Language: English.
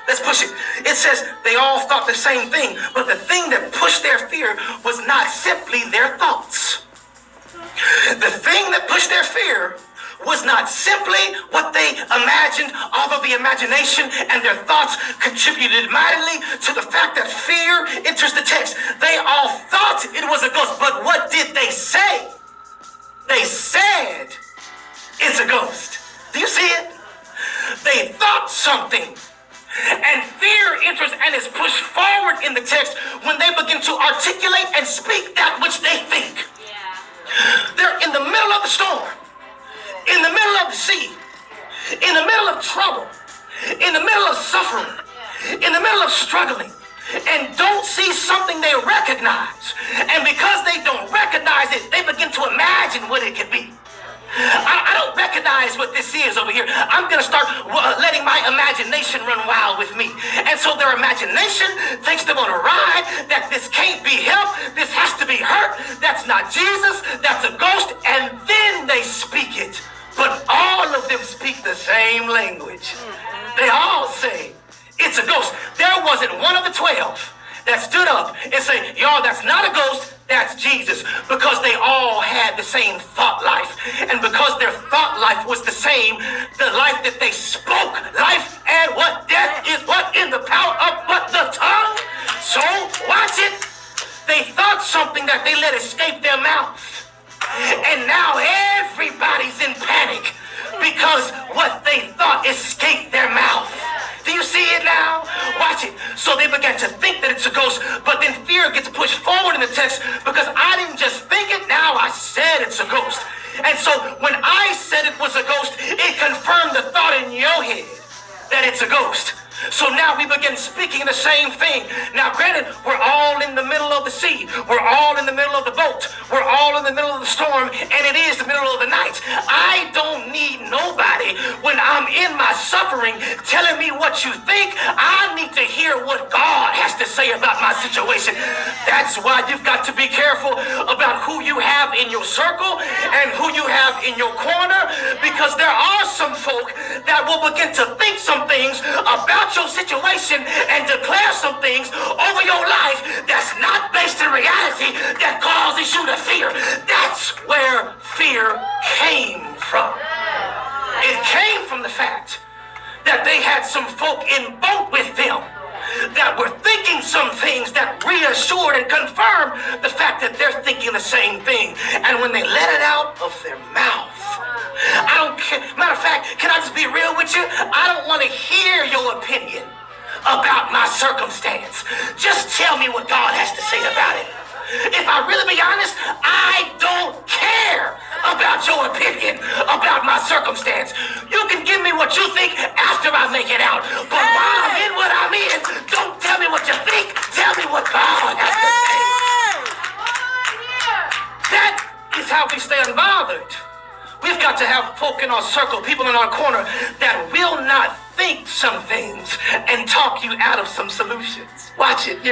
Let's push it. It says they all thought the same thing, but the thing that pushed their fear was not simply their thoughts. The thing that pushed their fear was not simply what they imagined, although the imagination and their thoughts contributed mightily to the fact that fear enters the text. They all thought it was a ghost, but what did they say? They said it's a ghost. Do you see it? They thought something. And fear enters and is pushed forward in the text when they begin to articulate and speak that which they think. They're in the middle of the storm, in the middle of the sea, in the middle of trouble, in the middle of suffering, in the middle of struggling, and don't see something they recognize. And because they don't recognize it, they begin to imagine what it could be. I don't recognize what this is over here. I'm going to start letting my imagination run wild with me. And so their imagination takes them on a ride that this can't be helped. This has to be hurt. That's not Jesus. That's a ghost. And then they speak it. But all of them speak the same language. They all say it's a ghost. There wasn't one of the 12 that stood up and said, y'all, that's not a ghost. That's Jesus, because they all had the same thought life. And because their thought life was the same, the life that they spoke, life and what death is what in the power of what the tongue. So watch it. They thought something that they let escape their mouth. And now everybody's in panic because what they thought escaped their mouth. Do you see it now? Watch it. So they began to think that it's a ghost, but then fear gets pushed forward in the text because I didn't just think it, now I said it's a ghost. And so when I said it was a ghost, it confirmed the thought in your head that it's a ghost. So now we begin speaking the same thing. Now granted, we're all in the middle of the sea. We're all in the middle of the boat. We're all in the middle of the storm, and it is the middle of the night. I don't need nobody when I'm in my suffering telling me what you think. I need to hear what God has to say about my situation. That's why you've got to be careful about who you have in your circle and who you have in your corner, because there are some folk that will begin to think some things about your situation and declare some things over your life that's not based in reality, that causes you to fear. That's where fear came from. It came from the fact that they had some folk in boat with them that were thinking some things that reassured and confirmed the fact that they're thinking the same thing. And when they let it out of their mouth, I don't care. Matter of fact, can I just be real with you? I don't want to hear your opinion about my circumstance. Just tell me what God has to say about it. If I really be honest, I don't care about your opinion about my circumstance. You can give me what you think after I make it out. But while I'm in what I'm in, don't tell me what you think. Tell me what God has to say. That is how we stay unbothered. We've got to have folk in our circle, people in our corner that will not think some things and talk you out of some solutions. Watch it.